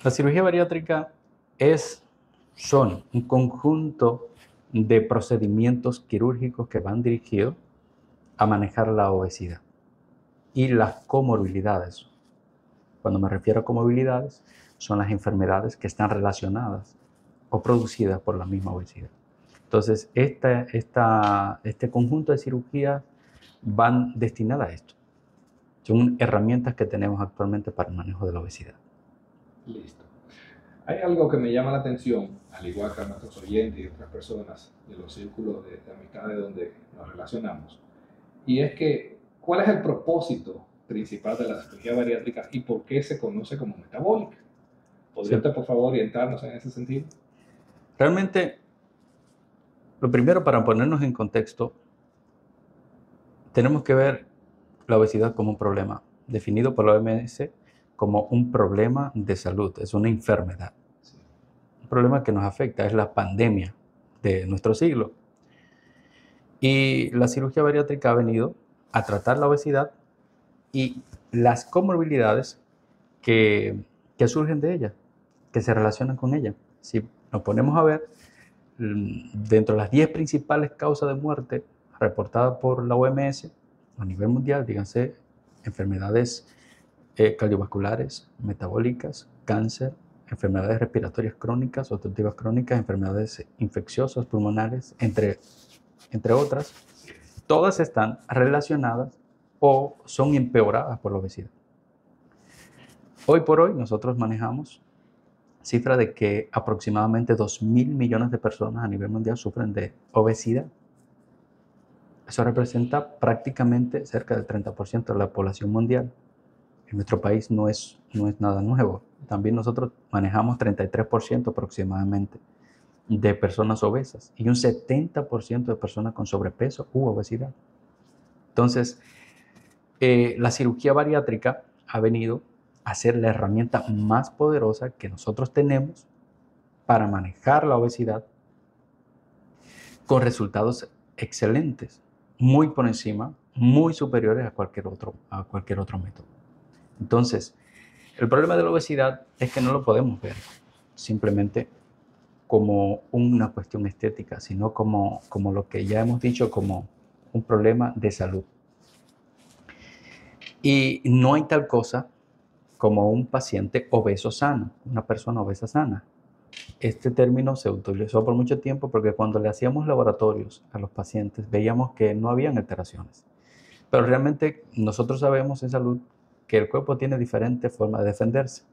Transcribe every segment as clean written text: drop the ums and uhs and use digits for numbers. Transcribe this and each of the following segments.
La cirugía bariátrica son un conjunto de procedimientos quirúrgicos que van dirigidos a manejar la obesidad y las comorbilidades. Cuando me refiero a comorbilidades, son las enfermedades que están relacionadas o producidas por la misma obesidad. Entonces, este conjunto de cirugías van destinadas a esto. Son herramientas que tenemos actualmente para el manejo de la obesidad. Listo. Hay algo que me llama la atención, al igual que a nuestros oyentes y otras personas de los círculos de amistades donde nos relacionamos, y es que, ¿cuál es el propósito principal de la cirugía bariátrica y por qué se conoce como metabólica? ¿Podría Sí. usted, por favor, orientarnos en ese sentido? Realmente, lo primero para ponernos en contexto, tenemos que ver la obesidad como un problema, definido por la OMS como un problema de salud, es una enfermedad. Sí. Un problema que nos afecta, es la pandemia de nuestro siglo. Y la cirugía bariátrica ha venido a tratar la obesidad y las comorbilidades que, que surgen de ella, que se relacionan con ella. Si nos ponemos a ver, dentro de las 10 principales causas de muerte reportadas por la OMS a nivel mundial, díganse enfermedades cardiovasculares, metabólicas, cáncer, enfermedades respiratorias crónicas, obstructivas crónicas, enfermedades infecciosas pulmonares, entre otras, todas están relacionadas o son empeoradas por la obesidad. Hoy por hoy nosotros manejamos cifra de que aproximadamente 2.000 millones de personas a nivel mundial sufren de obesidad. Eso representa prácticamente cerca del 30% de la población mundial. En nuestro país no es nada nuevo. También nosotros manejamos 33% aproximadamente de personas obesas y un 70% de personas con sobrepeso u obesidad. Entonces, la cirugía bariátrica ha venido a ser la herramienta más poderosa que nosotros tenemos para manejar la obesidad con resultados excelentes, muy por encima, muy superiores a cualquier otro método. Entonces, el problema de la obesidad es que no lo podemos ver simplemente como una cuestión estética, sino como lo que ya hemos dicho, como un problema de salud. Y no hay tal cosa como un paciente obeso sano, una persona obesa sana. Este término se utilizó por mucho tiempo porque cuando le hacíamos laboratorios a los pacientes veíamos que no habían alteraciones. Pero realmente nosotros sabemos en salud que el cuerpo tiene diferentes formas de defenderse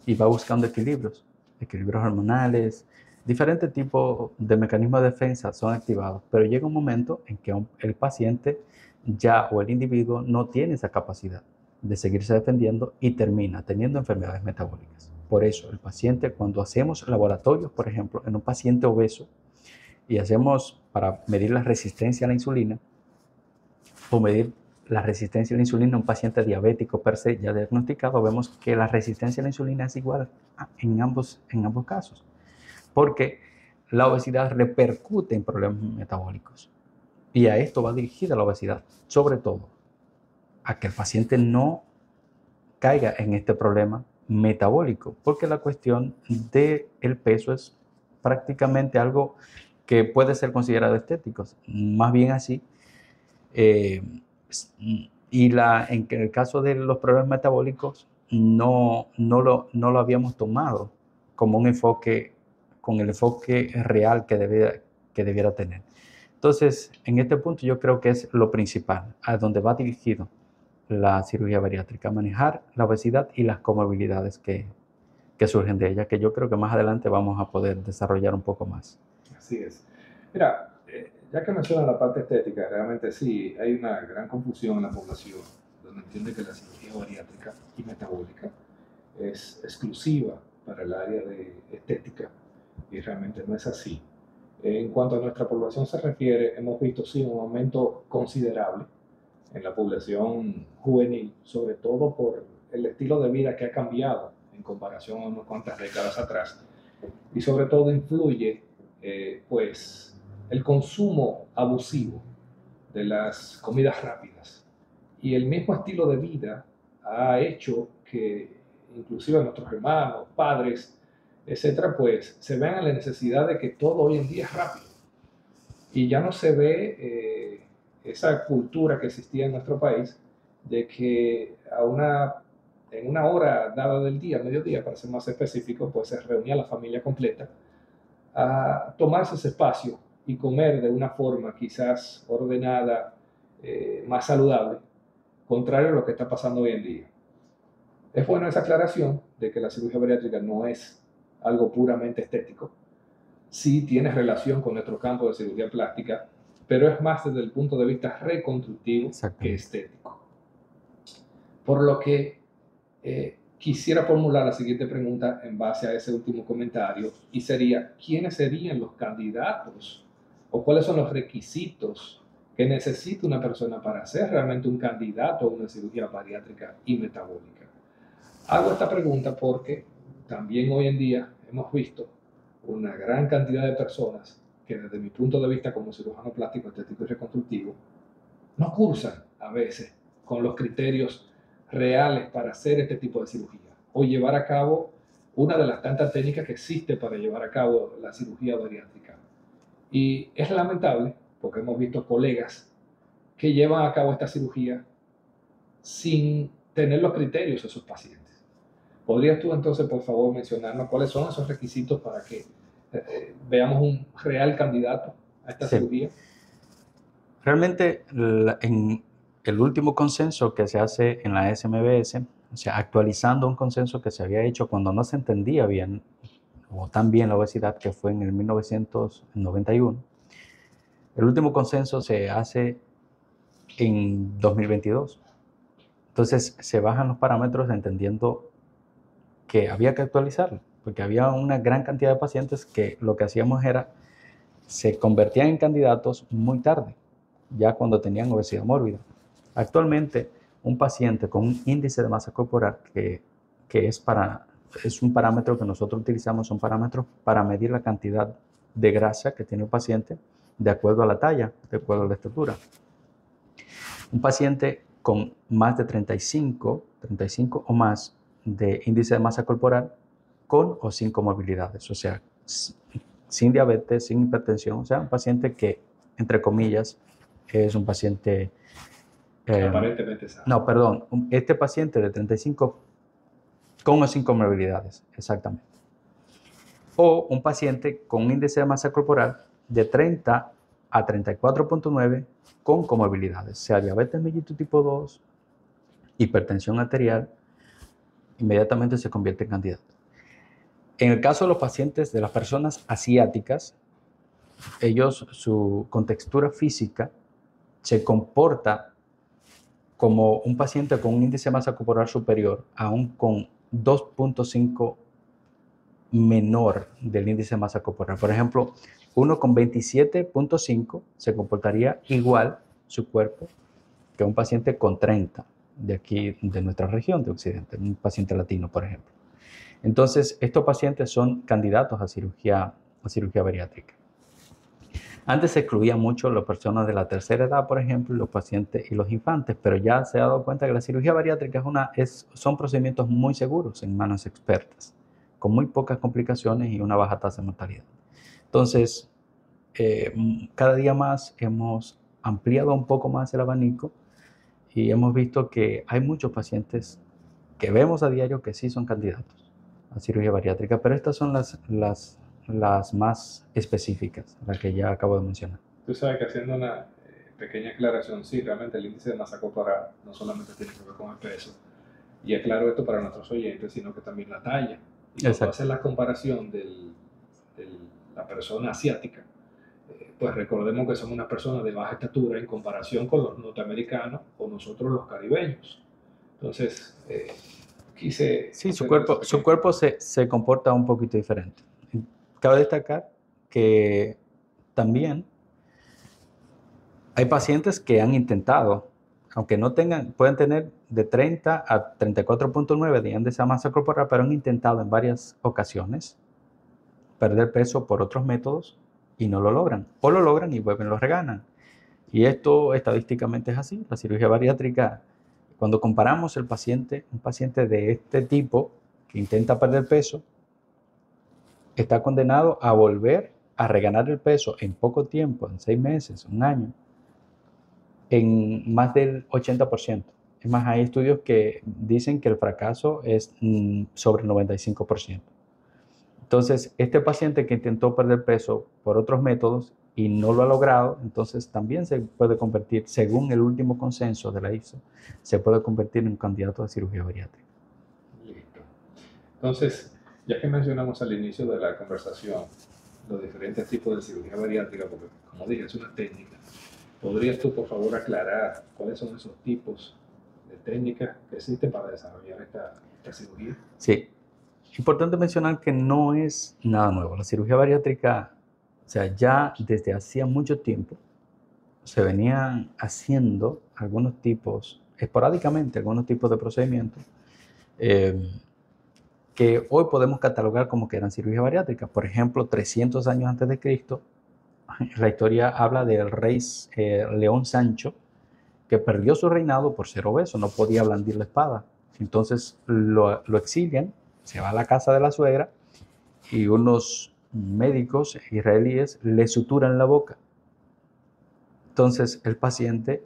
y va buscando equilibrios hormonales, diferentes tipos de mecanismos de defensa son activados, pero llega un momento en que el paciente ya o el individuo no tiene esa capacidad de seguirse defendiendo y termina teniendo enfermedades metabólicas. Por eso, el paciente, cuando hacemos laboratorios, por ejemplo, en un paciente obeso y hacemos para medir la resistencia a la insulina o medir la resistencia a la insulina en un paciente diabético per se ya diagnosticado, vemos que la resistencia a la insulina es igual en ambos casos, porque la obesidad repercute en problemas metabólicos. Y a esto va dirigida la obesidad, sobre todo a que el paciente no caiga en este problema metabólico, porque la cuestión del peso es prácticamente algo que puede ser considerado estético, más bien así. Eh, en el caso de los problemas metabólicos, no lo habíamos tomado como un enfoque, con el enfoque real que debiera tener. Entonces, en este punto yo creo que es lo principal, a donde va dirigido la cirugía bariátrica, manejar la obesidad y las comorbilidades que surgen de ella, que yo creo que más adelante vamos a poder desarrollar un poco más. Así es. Mira, ya que menciona la parte estética, realmente sí, hay una gran confusión en la población, donde entiende que la cirugía bariátrica y metabólica es exclusiva para el área de estética, y realmente no es así. En cuanto a nuestra población se refiere, hemos visto sí un aumento considerable en la población juvenil, sobre todo por el estilo de vida que ha cambiado en comparación a unas cuantas décadas atrás, y sobre todo influye pues el consumo abusivo de las comidas rápidas y el mismo estilo de vida ha hecho que inclusive nuestros hermanos, padres, etcétera, pues se vean en la necesidad de que todo hoy en día es rápido. Y ya no se ve esa cultura que existía en nuestro país de que en una hora dada del día, mediodía, para ser más específico, pues se reunía la familia completa a tomarse ese espacio y comer de una forma quizás ordenada, más saludable, contrario a lo que está pasando hoy en día. Es buena esa aclaración de que la cirugía bariátrica no es algo puramente estético, sí tiene relación con nuestro campo de cirugía plástica, pero es más desde el punto de vista reconstructivo que estético. Por lo que quisiera formular la siguiente pregunta en base a ese último comentario, y sería, ¿quiénes serían los candidatos o cuáles son los requisitos que necesita una persona para ser realmente un candidato a una cirugía bariátrica y metabólica? Hago esta pregunta porque también hoy en día hemos visto una gran cantidad de personas que desde mi punto de vista como cirujano plástico, estético y reconstructivo, no cursan a veces con los criterios reales para hacer este tipo de cirugía o llevar a cabo una de las tantas técnicas que existe para llevar a cabo la cirugía bariátrica. Y es lamentable porque hemos visto colegas que llevan a cabo esta cirugía sin tener los criterios de sus pacientes. ¿Podrías tú entonces, por favor, mencionarnos cuáles son esos requisitos para que veamos un real candidato a esta cirugía? Realmente, en el último consenso que se hace en la SMBS, o sea, actualizando un consenso que se había hecho cuando no se entendía bien o tan bien la obesidad, que fue en el 1991, el último consenso se hace en 2022. Entonces se bajan los parámetros entendiendo que había que actualizarlo, porque había una gran cantidad de pacientes que lo que hacíamos era, se convertían en candidatos muy tarde, ya cuando tenían obesidad mórbida. Actualmente, un paciente con un índice de masa corporal, que es un parámetro que nosotros utilizamos, son parámetros para medir la cantidad de grasa que tiene el paciente de acuerdo a la talla, de acuerdo a la estatura. Un paciente con más de 35 o más de índice de masa corporal, con o sin comorbilidades, o sea, sin diabetes, sin hipertensión, o sea, un paciente que, entre comillas, es un paciente... aparentemente sano. No, perdón, este paciente de 35 con o sin comorbilidades, exactamente. O un paciente con un índice de masa corporal de 30 a 34.9 con comorbilidades, sea diabetes mellitus tipo 2, hipertensión arterial, inmediatamente se convierte en candidato. En el caso de los pacientes, de las personas asiáticas, ellos, su contextura física se comporta como un paciente con un índice de masa corporal superior, aún con 2.5 menor del índice de masa corporal. Por ejemplo, uno con 27.5 se comportaría igual su cuerpo que un paciente con 30 de aquí, de nuestra región de Occidente, un paciente latino, por ejemplo. Entonces, estos pacientes son candidatos a cirugía bariátrica. Antes se excluían mucho las personas de la tercera edad, por ejemplo, los pacientes y los infantes, pero ya se ha dado cuenta que la cirugía bariátrica son procedimientos muy seguros en manos expertas, con muy pocas complicaciones y una baja tasa de mortalidad. Entonces, cada día más hemos ampliado un poco más el abanico y hemos visto que hay muchos pacientes que vemos a diario que sí son candidatos a cirugía bariátrica, pero estas son las más específicas, las que ya acabo de mencionar. Tú sabes que haciendo una pequeña aclaración, sí, realmente el índice de masa corporal no solamente tiene que ver con el peso, y es claro esto para nuestros oyentes, sino que también la talla. Y cuando haces la comparación de la persona asiática, pues recordemos que son unas personas de baja estatura en comparación con los norteamericanos o nosotros los caribeños. Entonces, Sí, su cuerpo se comporta un poquito diferente. Cabe destacar que también hay pacientes que han intentado, aunque no pueden tener de 30 a 34.9 de índice de masa corporal, pero han intentado en varias ocasiones perder peso por otros métodos y no lo logran. O lo logran y vuelven, lo reganan. Y esto estadísticamente es así. La cirugía bariátrica, cuando comparamos un paciente de este tipo que intenta perder peso está condenado a volver a reganar el peso en poco tiempo, en 6 meses, un año, en más del 80%. Es más, hay estudios que dicen que el fracaso es sobre el 95%. Entonces, este paciente que intentó perder peso por otros métodos y no lo ha logrado, entonces también se puede convertir, según el último consenso de la IFSO, se puede convertir en un candidato a cirugía bariátrica. Listo. Entonces, ya que mencionamos al inicio de la conversación los diferentes tipos de cirugía bariátrica, porque como dije, es una técnica, ¿podrías tú, por favor, aclarar cuáles son esos tipos de técnicas que existen para desarrollar esta cirugía? Sí. Importante mencionar que no es nada nuevo. La cirugía bariátrica, o sea, ya desde hacía mucho tiempo se venían haciendo algunos tipos, esporádicamente, algunos tipos de procedimientos que hoy podemos catalogar como que eran cirugía bariátrica. Por ejemplo, 300 años antes de Cristo, la historia habla del rey León Sancho, que perdió su reinado por ser obeso, no podía blandir la espada. Entonces lo exilian, se va a la casa de la suegra y unos médicos israelíes le suturan la boca. Entonces el paciente,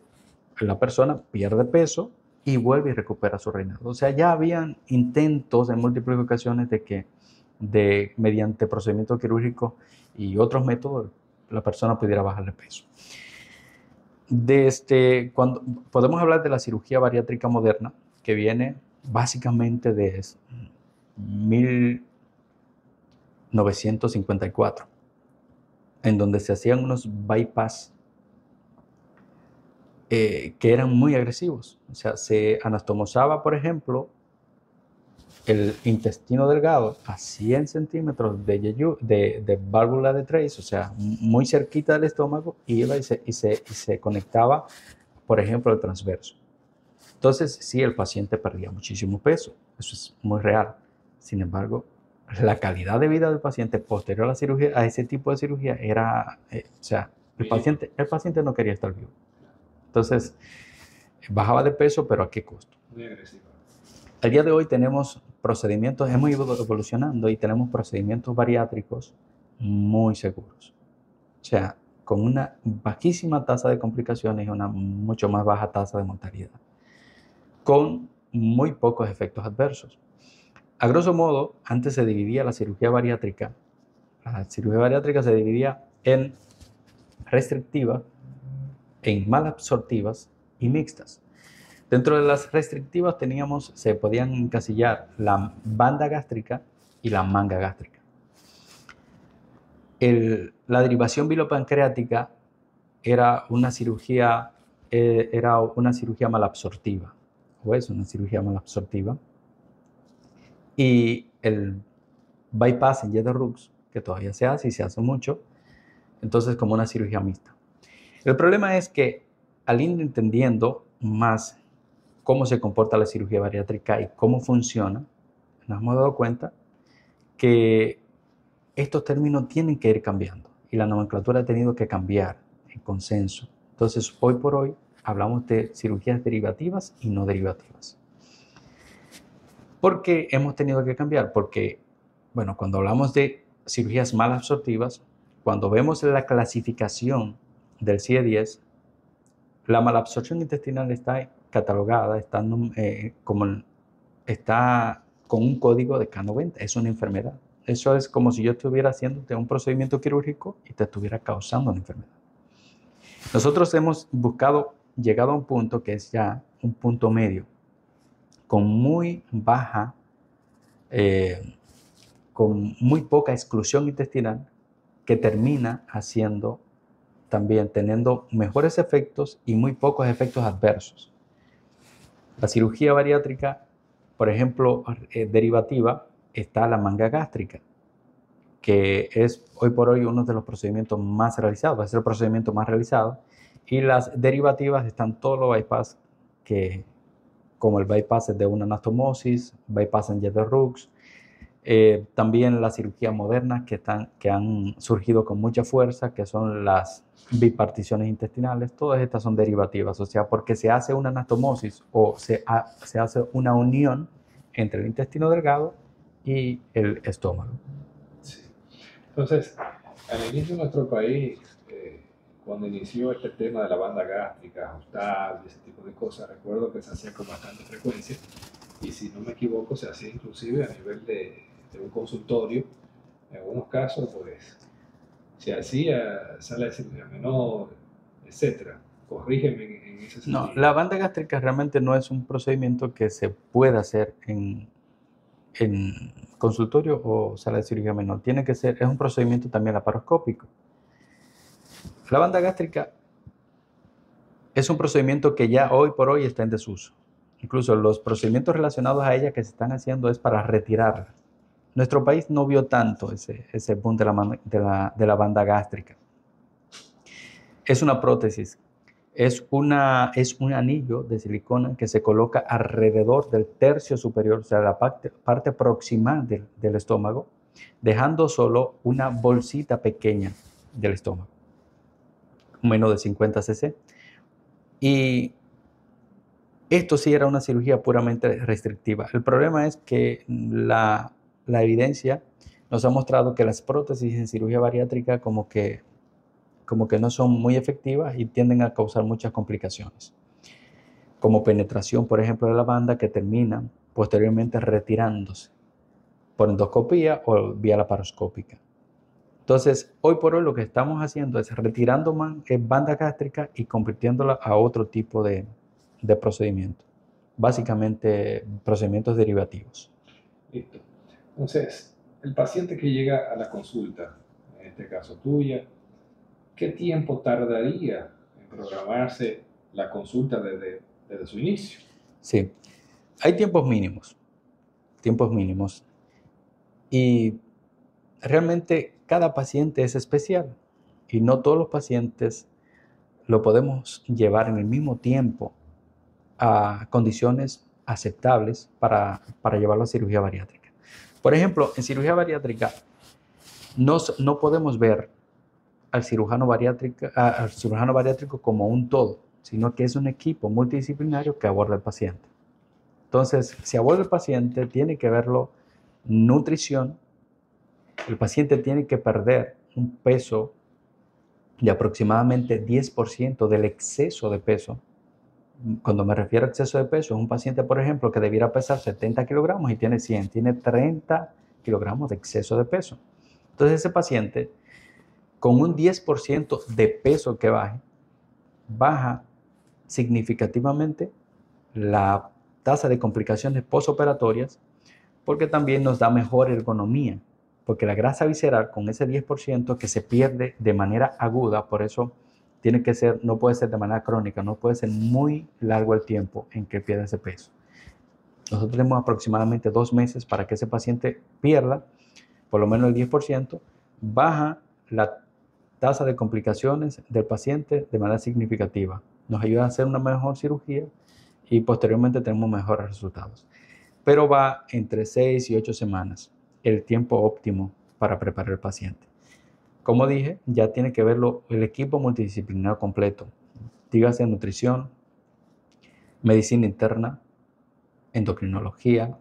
la persona pierde peso y vuelve y recupera su reinado. O sea, ya habían intentos en múltiples ocasiones de mediante procedimientos quirúrgicos y otros métodos, la persona pudiera bajar de peso. Cuando podemos hablar de la cirugía bariátrica moderna, que viene básicamente de 1954, en donde se hacían unos bypass que eran muy agresivos. O sea, se anastomosaba, por ejemplo, el intestino delgado a 100 centímetros de válvula de Trace, o sea, muy cerquita del estómago, y iba y se conectaba, por ejemplo, el transverso. Entonces, sí, el paciente perdía muchísimo peso, eso es muy real. Sin embargo, la calidad de vida del paciente posterior a la cirugía, a ese tipo de cirugía, era, o sea, el paciente no quería estar vivo. Entonces, bajaba de peso, pero ¿a qué costo? Muy agresivo. Al día de hoy tenemos procedimientos, hemos ido evolucionando y tenemos procedimientos bariátricos muy seguros. O sea, con una bajísima tasa de complicaciones y una mucho más baja tasa de mortalidad, con muy pocos efectos adversos. A grosso modo, antes se dividía la cirugía bariátrica se dividía en restrictivas, en malabsortivas y mixtas. Dentro de las restrictivas se podían encasillar la banda gástrica y la manga gástrica. La derivación bilopancreática era una cirugía malabsortiva, o es una cirugía malabsortiva. Y el bypass en Jeder-Rux, que todavía se hace y se hace mucho, entonces como una cirugía mixta. El problema es que al ir entendiendo más cómo se comporta la cirugía bariátrica y cómo funciona, nos hemos dado cuenta que estos términos tienen que ir cambiando y la nomenclatura ha tenido que cambiar en consenso. Entonces, hoy por hoy hablamos de cirugías derivativas y no derivativas. ¿Por qué hemos tenido que cambiar? Porque, bueno, cuando hablamos de cirugías malabsortivas, cuando vemos la clasificación del CIE-10, la malabsorción intestinal está catalogada, está con un código de K90, es una enfermedad. Eso es como si yo estuviera haciéndote un procedimiento quirúrgico y te estuviera causando una enfermedad. Nosotros hemos llegado a un punto que es ya un punto medio, con muy poca exclusión intestinal, que termina teniendo mejores efectos y muy pocos efectos adversos. La cirugía bariátrica, por ejemplo, derivativa, está la manga gástrica, que es hoy por hoy uno de los procedimientos más realizados, es el procedimiento más realizado, y las derivativas están todos los bypass, como el bypass de una anastomosis, bypass en Jeder-Rux, también las cirugías modernas que han surgido con mucha fuerza, que son las biparticiones intestinales, todas estas son derivativas, o sea, porque se hace una anastomosis o se hace una unión entre el intestino delgado y el estómago. Sí. Entonces, al inicio de nuestro país, cuando inició este tema de la banda gástrica, ajustar y ese tipo de cosas, recuerdo que se hacía con bastante frecuencia y si no me equivoco se hacía inclusive a nivel de un consultorio. En algunos casos, pues, se hacía sala de cirugía menor, etcétera. Corrígeme en ese No, sentido. la banda gástrica realmente no es un procedimiento que se pueda hacer en consultorio o sala de cirugía menor. Tiene que ser, es un procedimiento también laparoscópico. La banda gástrica es un procedimiento que ya hoy por hoy está en desuso. Incluso los procedimientos relacionados a ella que se están haciendo es para retirarla. Nuestro país no vio tanto ese boom de la banda gástrica. Es una prótesis, es un anillo de silicona que se coloca alrededor del tercio superior, o sea, la parte proximal del estómago, dejando solo una bolsita pequeña del estómago, menos de 50 cc. Y esto sí era una cirugía puramente restrictiva. El problema es que la evidencia nos ha mostrado que las prótesis en cirugía bariátrica como que no son muy efectivas y tienden a causar muchas complicaciones, como penetración, por ejemplo, de la banda que termina posteriormente retirándose por endoscopía o vía laparoscópica. Entonces, hoy por hoy lo que estamos haciendo es retirando banda gástrica y convirtiéndola a otro tipo de procedimiento, básicamente procedimientos derivativos. Listo. Entonces, el paciente que llega a la consulta, en este caso tuya, ¿qué tiempo tardaría en programarse la consulta desde su inicio? Sí, hay tiempos mínimos y realmente cada paciente es especial y no todos los pacientes lo podemos llevar en el mismo tiempo a condiciones aceptables para llevarlo a cirugía bariátrica. Por ejemplo, en cirugía bariátrica no podemos ver al cirujano bariátrico como un todo, sino que es un equipo multidisciplinario que aborda al paciente. Entonces, si aborda el paciente, tiene que verlo nutrición. El paciente tiene que perder un peso de aproximadamente 10% del exceso de peso. Cuando me refiero a exceso de peso, es un paciente, por ejemplo, que debiera pesar 70 kilogramos y tiene 100, tiene 30 kilogramos de exceso de peso. Entonces, ese paciente, con un 10% de peso que baja significativamente la tasa de complicaciones postoperatorias, porque también nos da mejor ergonomía, porque la grasa visceral con ese 10% que se pierde de manera aguda, por eso no puede ser de manera crónica, no puede ser muy largo el tiempo en que pierde ese peso. Nosotros tenemos aproximadamente 2 meses para que ese paciente pierda por lo menos el 10%, baja la tasa de complicaciones del paciente de manera significativa. Nos ayuda a hacer una mejor cirugía y posteriormente tenemos mejores resultados. Pero va entre 6 y 8 semanas el tiempo óptimo para preparar al paciente. Como dije, ya tiene que verlo el equipo multidisciplinario completo. Dígase nutrición, medicina interna, endocrinología,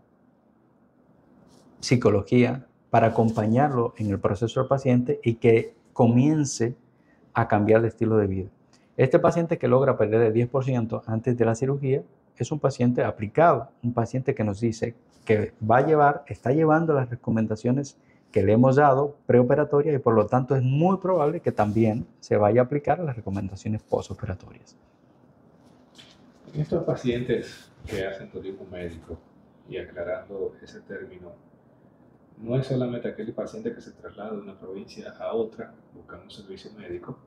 psicología, para acompañarlo en el proceso del paciente y que comience a cambiar de estilo de vida. Este paciente que logra perder el 10% antes de la cirugía es un paciente aplicado, un paciente que nos dice que está llevando las recomendaciones que le hemos dado preoperatorias y por lo tanto es muy probable que también se vaya a aplicar las recomendaciones postoperatorias. En estos pacientes que hacen turismo médico, y aclarando ese término, no es solamente aquel paciente que se traslada de una provincia a otra buscando un servicio médico,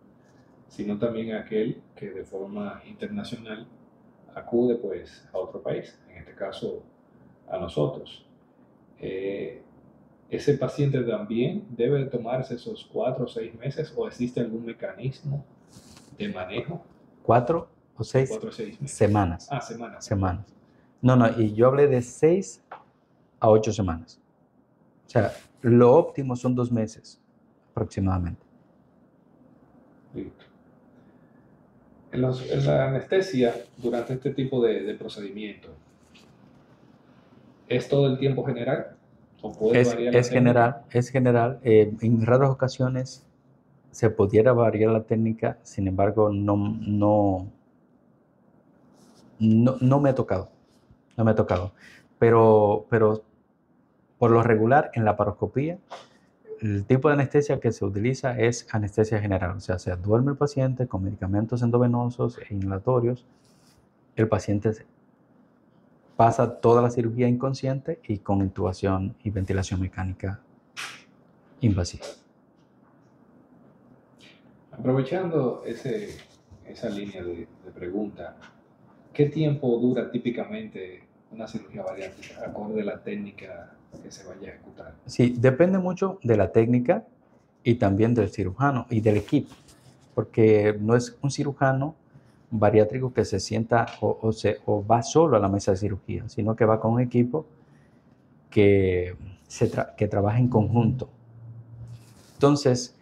sino también aquel que de forma internacional acude pues a otro país, en este caso a nosotros. ¿Ese paciente también debe tomarse esos 4 o 6 meses o existe algún mecanismo de manejo? 4 o 6 4 o 6 meses. semanas. Semanas. Semanas. No, y yo hablé de 6 a 8 semanas. O sea, lo óptimo son 2 meses aproximadamente. Listo. En la anestesia, durante este tipo de procedimiento, ¿es todo el tiempo general ¿O puede variar la técnica? Es general. En raras ocasiones se pudiera variar la técnica, sin embargo, no me ha tocado. No me ha tocado. Pero por lo regular, en la laparoscopía, el tipo de anestesia que se utiliza es anestesia general. O sea, se duerme el paciente con medicamentos endovenosos e inhalatorios. El paciente pasa toda la cirugía inconsciente y con intubación y ventilación mecánica invasiva. Aprovechando esa línea de pregunta, ¿qué tiempo dura típicamente una cirugía bariátrica acorde a la técnica que se vaya a ejecutar? Sí, depende mucho de la técnica y también del cirujano y del equipo, porque no es un cirujano bariátrico que se sienta o va solo a la mesa de cirugía, sino que va con un equipo que trabaja en conjunto. Entonces,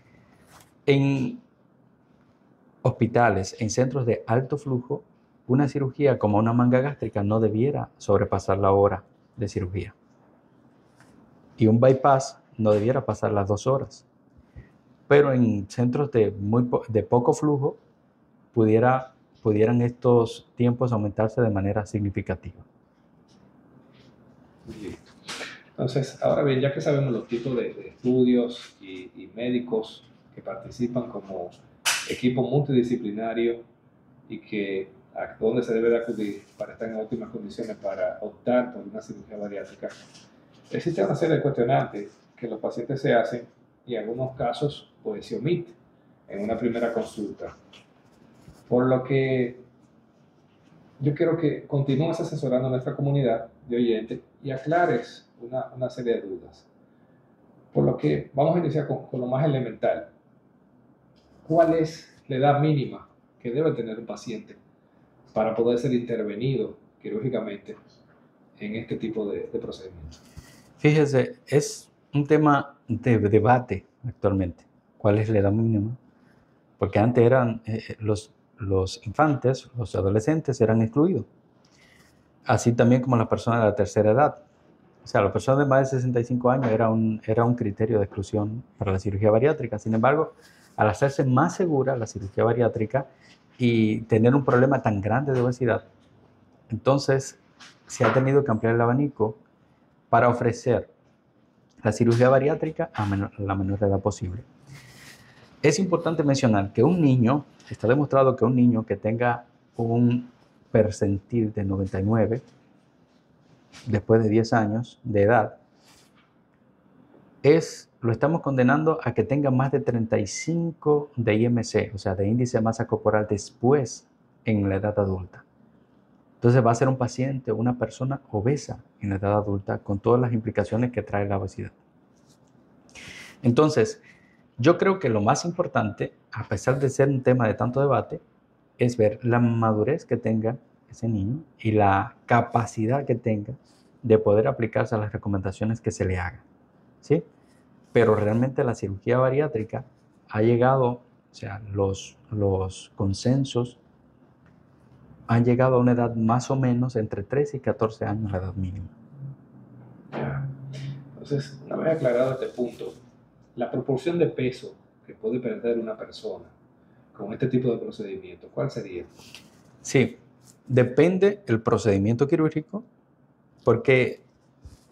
en hospitales, en centros de alto flujo, una cirugía como una manga gástrica no debiera sobrepasar la hora de cirugía. Y un bypass no debiera pasar las 2 horas. Pero en centros de poco flujo pudieran estos tiempos aumentarse de manera significativa. Listo. Entonces, ahora bien, ya que sabemos los tipos de estudios y médicos que participan como equipo multidisciplinario y a dónde se debe de acudir para estar en óptimas condiciones para optar por una cirugía bariátrica, existe una serie de cuestionantes que los pacientes se hacen y en algunos casos pues, se omite en una primera consulta. Por lo que yo quiero que continúes asesorando a nuestra comunidad de oyentes y aclares una serie de dudas. Por lo que vamos a iniciar con lo más elemental. ¿Cuál es la edad mínima que debe tener un paciente para poder ser intervenido quirúrgicamente en este tipo de procedimientos? Fíjese, es un tema de debate actualmente. ¿Cuál es la edad mínima? Porque antes eran los infantes, los adolescentes eran excluidos. Así también como las personas de la tercera edad. O sea, las personas de más de 65 años era un criterio de exclusión para la cirugía bariátrica. Sin embargo, al hacerse más segura la cirugía bariátrica y tener un problema tan grande de obesidad, entonces se ha tenido que ampliar el abanico para ofrecer la cirugía bariátrica a la menor edad posible. Es importante mencionar que está demostrado que un niño que tenga un percentil de 99, después de 10 años de edad, lo estamos condenando a que tenga más de 35 de IMC, o sea, de índice de masa corporal después en la edad adulta. Entonces va a ser un paciente, una persona obesa en la edad adulta con todas las implicaciones que trae la obesidad. Entonces, yo creo que lo más importante, a pesar de ser un tema de tanto debate, es ver la madurez que tenga ese niño y la capacidad que tenga de poder aplicarse a las recomendaciones que se le hagan, ¿sí? Pero realmente la cirugía bariátrica ha llegado, o sea, los consensos han llegado a una edad más o menos entre 13 y 14 años, la edad mínima. Ya. Entonces, una vez aclarado este punto, la proporción de peso que puede perder una persona con este tipo de procedimiento, ¿cuál sería? Sí, depende el procedimiento quirúrgico, porque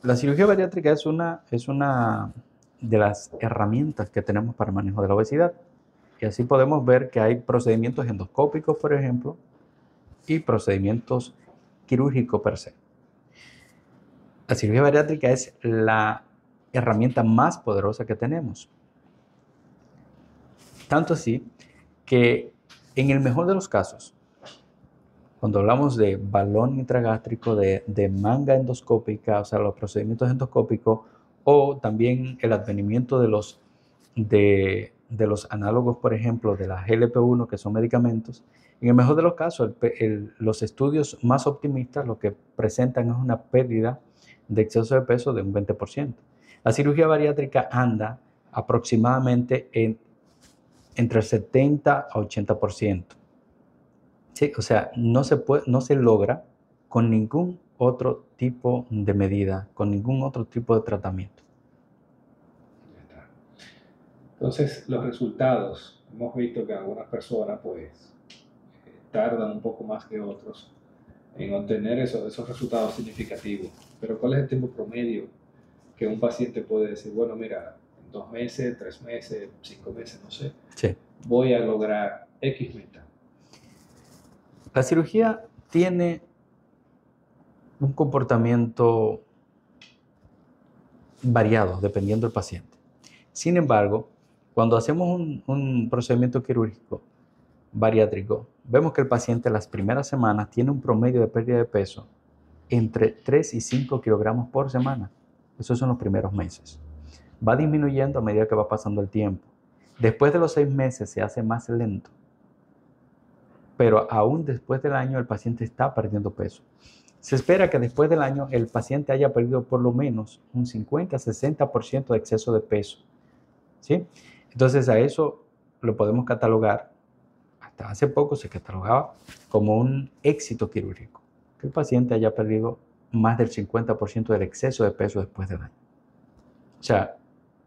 la cirugía bariátrica es una de las herramientas que tenemos para el manejo de la obesidad. Y así podemos ver que hay procedimientos endoscópicos, por ejemplo, y procedimientos quirúrgicos per se. La cirugía bariátrica es la herramienta más poderosa que tenemos. Tanto así que en el mejor de los casos, cuando hablamos de balón intragástrico, de manga endoscópica, o sea, los procedimientos endoscópicos, o también el advenimiento de los análogos, por ejemplo, de la GLP-1, que son medicamentos, en el mejor de los casos, los estudios más optimistas lo que presentan es una pérdida de exceso de peso de un 20%. La cirugía bariátrica anda aproximadamente entre el 70 a 80%. Sí, o sea, no se logra con ningún otro tipo de medida, con ningún otro tipo de tratamiento. Ya está. Entonces, los resultados, hemos visto que algunas personas pues tardan un poco más que otros en obtener esos resultados significativos. Pero ¿cuál es el tiempo promedio que un paciente puede decir, bueno, mira, en 2 meses, 3 meses, 5 meses, no sé, Sí. voy a lograr X meta? La cirugía tiene un comportamiento variado dependiendo del paciente. Sin embargo, cuando hacemos un procedimiento quirúrgico bariátrico, vemos que el paciente las primeras semanas tiene un promedio de pérdida de peso entre 3 y 5 kilogramos por semana. Esos son los primeros meses. Va disminuyendo a medida que va pasando el tiempo. Después de los 6 meses se hace más lento, pero aún después del año el paciente está perdiendo peso. Se espera que después del año el paciente haya perdido por lo menos un 50-60% de exceso de peso, ¿sí? Entonces a eso lo podemos catalogar, hasta hace poco se catalogaba como un éxito quirúrgico, que el paciente haya perdido más del 50% del exceso de peso después del año. O sea,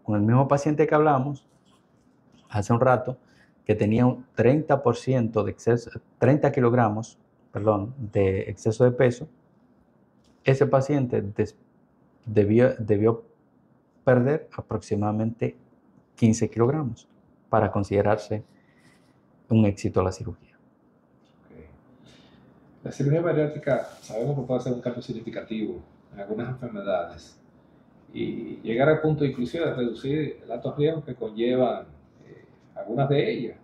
con el mismo paciente que hablamos hace un rato, que tenía un 30% de exceso, 30 kilogramos, perdón, de exceso de peso, ese paciente debió perder aproximadamente 15 kilogramos para considerarse un éxito a la cirugía. Okay. La cirugía bariátrica sabemos que puede ser un cambio significativo en algunas enfermedades y llegar al punto inclusive de reducir el alto riesgo que conllevan algunas de ellas,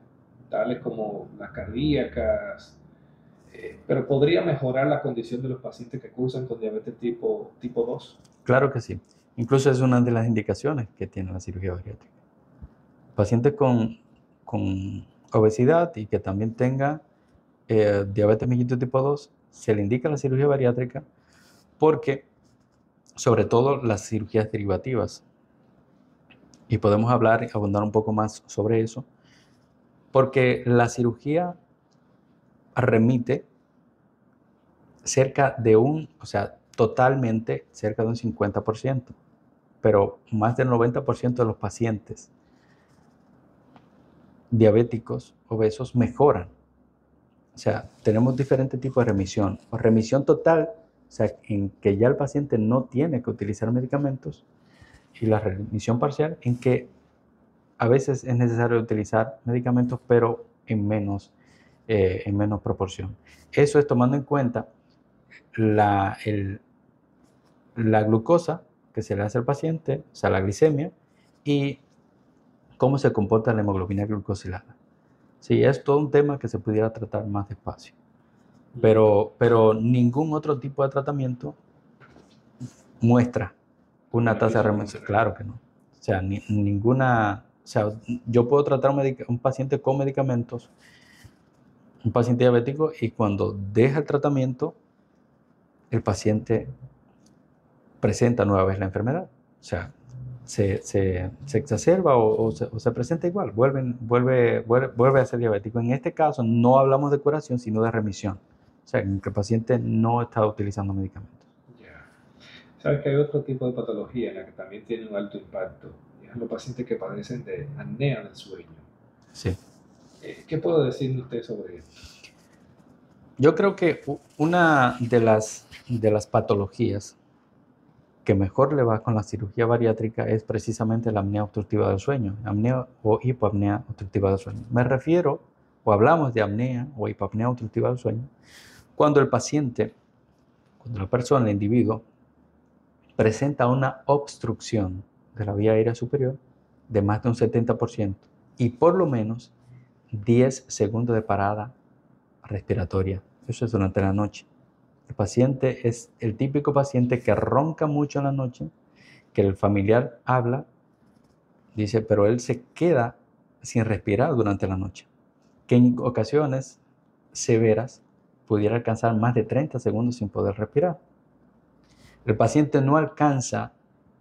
tales como las cardíacas, pero podría mejorar la condición de los pacientes que cursan con diabetes tipo 2. Claro que sí. Incluso es una de las indicaciones que tiene la cirugía bariátrica. Pacientes con obesidad y que también tenga diabetes mellitus tipo 2, se le indica la cirugía bariátrica porque, sobre todo las cirugías derivativas, y podemos hablar y abundar un poco más sobre eso, porque la cirugía remite cerca de totalmente cerca de un 50%, pero más del 90% de los pacientes diabéticos obesos mejoran. O sea, tenemos diferentes tipos de remisión. O remisión total, o sea, en que ya el paciente no tiene que utilizar medicamentos, y la remisión parcial, en que a veces es necesario utilizar medicamentos, pero en menos proporción. Eso es tomando en cuenta la glucosa que se le hace al paciente, o sea, la glicemia, y cómo se comporta la hemoglobina glucosilada. Sí, es todo un tema que se pudiera tratar más despacio. Pero ningún otro tipo de tratamiento muestra una tasa de remisión. Claro que no. O sea, ninguna. O sea, yo puedo tratar un paciente con medicamentos, un paciente diabético, y cuando deja el tratamiento, el paciente presenta nueva vez la enfermedad. O sea, se exacerba o se presenta igual, vuelve a ser diabético. En este caso no hablamos de curación, sino de remisión. O sea, en que el paciente no está utilizando medicamentos. Ya. Sabes que hay otro tipo de patología en la que también tiene un alto impacto, y es los pacientes que padecen de apnea del sueño. Sí. ¿Qué puede decirme usted sobre esto? Yo creo que una de las patologías que mejor le va con la cirugía bariátrica es precisamente la apnea obstructiva del sueño, apnea o hipoapnea obstructiva del sueño. Me refiero, o hablamos de apnea o hipoapnea obstructiva del sueño, cuando el paciente, cuando la persona, el individuo, presenta una obstrucción de la vía aérea superior de más de un 70% y por lo menos 10 segundos de parada respiratoria. Eso es durante la noche. El paciente es el típico paciente que ronca mucho en la noche, que el familiar habla, dice, pero él se queda sin respirar durante la noche, que en ocasiones severas pudiera alcanzar más de 30 segundos sin poder respirar. El paciente no alcanza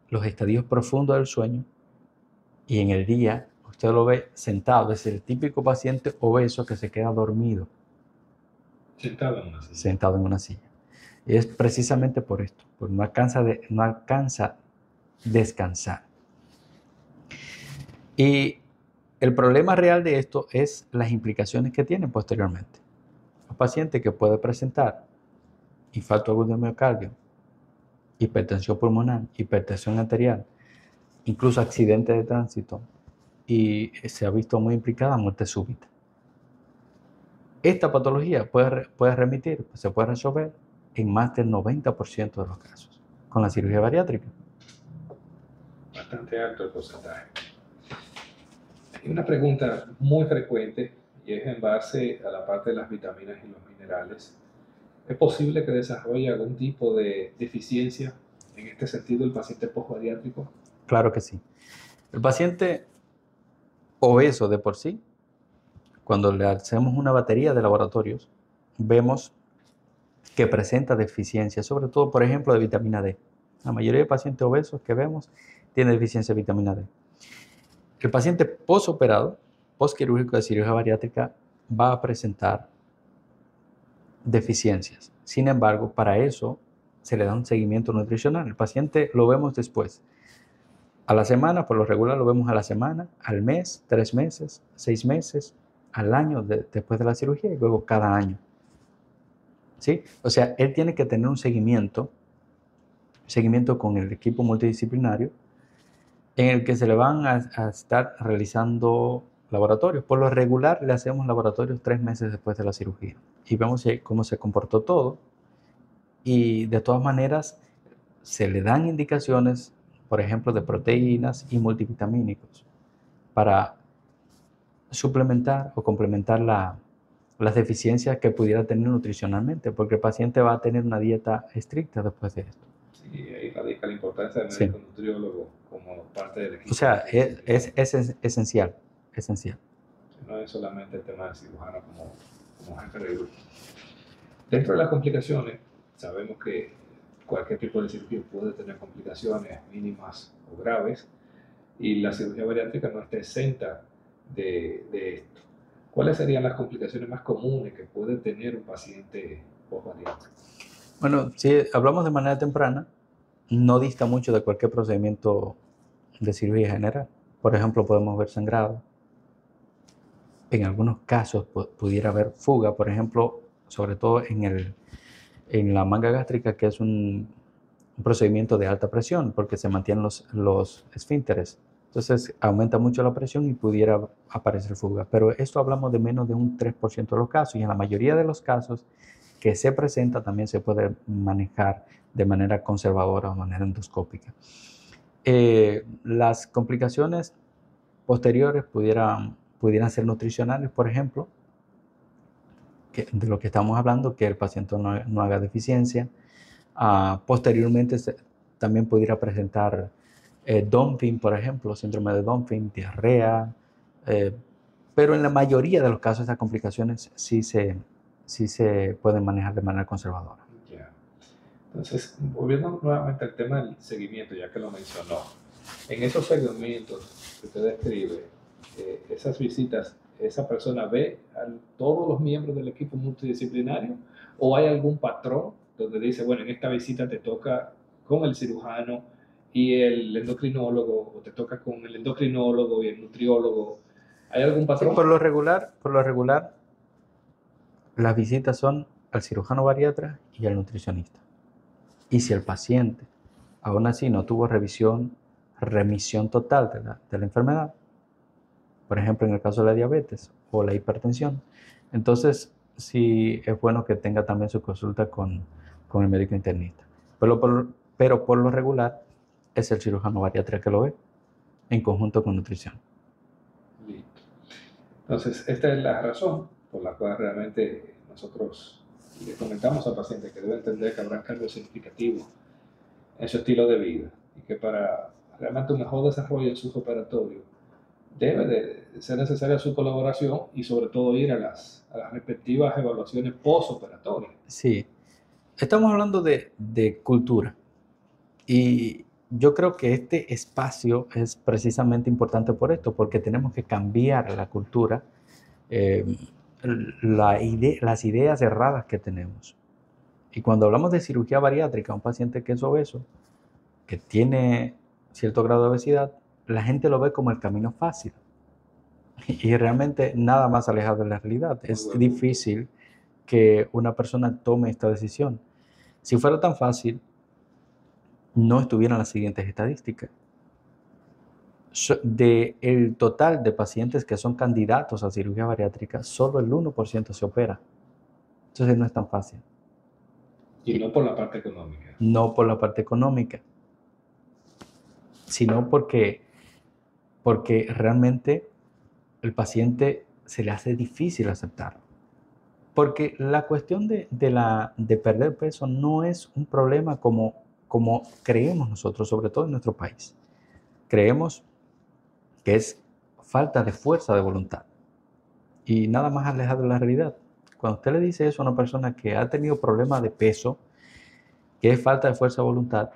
los estadios profundos del sueño y en el día usted lo ve sentado. Es el típico paciente obeso que se queda dormido Sentado en una silla. sentado en una silla. Y es precisamente por esto, porque no alcanza descansar. Y el problema real de esto es las implicaciones que tiene posteriormente. Un paciente que puede presentar infarto agudo de miocardio, hipertensión pulmonar, hipertensión arterial, incluso accidente de tránsito, y se ha visto muy implicada muerte súbita. Esta patología puede remitir, se puede resolver en más del 90% de los casos con la cirugía bariátrica. Bastante alto el porcentaje. Hay una pregunta muy frecuente y es en base a la parte de las vitaminas y los minerales. ¿Es posible que desarrolle algún tipo de deficiencia en este sentido el paciente postbariátrico? Claro que sí. El paciente obeso de por sí, cuando le hacemos una batería de laboratorios, vemos que presenta deficiencia, sobre todo, por ejemplo, de vitamina D. La mayoría de pacientes obesos que vemos tiene deficiencia de vitamina D. El paciente postoperado, postquirúrgico de cirugía bariátrica, va a presentar deficiencias. Sin embargo, para eso se le da un seguimiento nutricional. El paciente lo vemos después. A la semana, por lo regular lo vemos a la semana, al mes, 3 meses, 6 meses, al año después de la cirugía y luego cada año. ¿Sí? O sea, él tiene que tener un seguimiento con el equipo multidisciplinario en el que se le van a estar realizando laboratorios. Por lo regular le hacemos laboratorios 3 meses después de la cirugía y vemos cómo se comportó todo, y de todas maneras se le dan indicaciones, por ejemplo, de proteínas y multivitamínicos para suplementar o complementar las deficiencias que pudiera tener nutricionalmente, porque el paciente va a tener una dieta estricta después de esto. Sí, ahí radica la importancia del médico nutriólogo como parte del equipo. O sea, es esencial. No es solamente el tema del cirujano como jefe de grupo. Dentro de las complicaciones, sabemos que cualquier tipo de cirugía puede tener complicaciones mínimas o graves, y la cirugía bariátrica no está exenta de esto. ¿Cuáles serían las complicaciones más comunes que puede tener un paciente postbariátrico? Bueno, si hablamos de manera temprana, no dista mucho de cualquier procedimiento de cirugía general. Por ejemplo, podemos ver sangrado. En algunos casos pudiera haber fuga, por ejemplo, sobre todo en la manga gástrica, que es un procedimiento de alta presión, porque se mantienen los esfínteres. Entonces aumenta mucho la presión y pudiera aparecer fuga. Pero esto hablamos de menos de un 3% de los casos, y en la mayoría de los casos que se presenta también se puede manejar de manera conservadora o de manera endoscópica. Las complicaciones posteriores pudieran ser nutricionales, por ejemplo, de lo que estamos hablando, que el paciente no haga deficiencia. Posteriormente también pudiera presentar Dumping, por ejemplo, síndrome de Dumping, diarrea, pero en la mayoría de los casos esas complicaciones sí se pueden manejar de manera conservadora. Yeah. Entonces, volviendo nuevamente al tema del seguimiento, ya que lo mencionó, en esos seguimientos que usted describe, esas visitas, ¿esa persona ve a todos los miembros del equipo multidisciplinario o hay algún patrón donde dice, bueno, en esta visita te toca con el cirujano y el endocrinólogo, o te toca con el endocrinólogo y el nutriólogo? ¿Hay algún patrón? Sí, por lo regular, las visitas son al cirujano bariatra y al nutricionista. Y si el paciente aún así no tuvo remisión total de la enfermedad, por ejemplo en el caso de la diabetes o la hipertensión, entonces sí es bueno que tenga también su consulta con el médico internista. Pero por lo regular es el cirujano bariatra que lo ve en conjunto con nutrición. Listo. Entonces, esta es la razón por la cual realmente nosotros le comentamos al paciente que debe entender que habrá cambios significativos en su estilo de vida y que para realmente un mejor desarrollo en sus operatorios debe de ser necesaria su colaboración y sobre todo ir a las respectivas evaluaciones postoperatorias. Sí, estamos hablando de cultura, y yo creo que este espacio es precisamente importante por esto, porque tenemos que cambiar la cultura, las ideas erradas que tenemos. Y cuando hablamos de cirugía bariátrica, un paciente que es obeso, que tiene cierto grado de obesidad, la gente lo ve como el camino fácil. Y realmente nada más alejado de la realidad. Es difícil que una persona tome esta decisión. Si fuera tan fácil, no estuvieran las siguientes estadísticas. De el total de pacientes que son candidatos a cirugía bariátrica, solo el 1% se opera. Entonces no es tan fácil. Y no por la parte económica. No por la parte económica, sino porque realmente el paciente se le hace difícil aceptarlo. Porque la cuestión de perder peso no es un problema como creemos nosotros, sobre todo en nuestro país. Creemos que es falta de fuerza de voluntad y nada más alejado de la realidad. Cuando usted le dice eso a una persona que ha tenido problemas de peso, que es falta de fuerza de voluntad,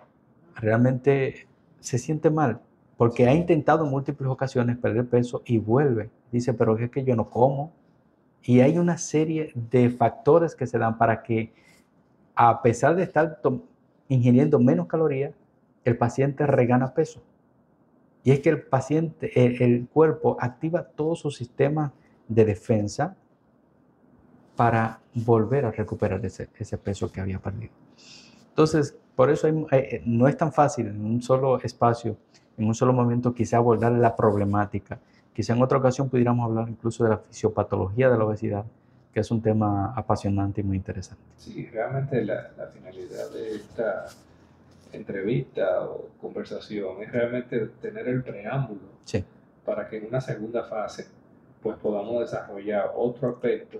realmente se siente mal porque ha intentado en múltiples ocasiones perder peso y vuelve. Dice, pero es que yo no como. Y hay una serie de factores que se dan para que, a pesar de estar ingiriendo menos calorías, el paciente regana peso. Y es que el paciente, el cuerpo activa todo su sistema de defensa para volver a recuperar ese peso que había perdido. Entonces, por eso no es tan fácil en un solo espacio, en un solo momento, quizá abordar la problemática. Quizá en otra ocasión pudiéramos hablar incluso de la fisiopatología de la obesidad, que es un tema apasionante y muy interesante. Sí, realmente la finalidad de esta entrevista o conversación es realmente tener el preámbulo Sí. para que en una segunda fase pues podamos desarrollar otro aspecto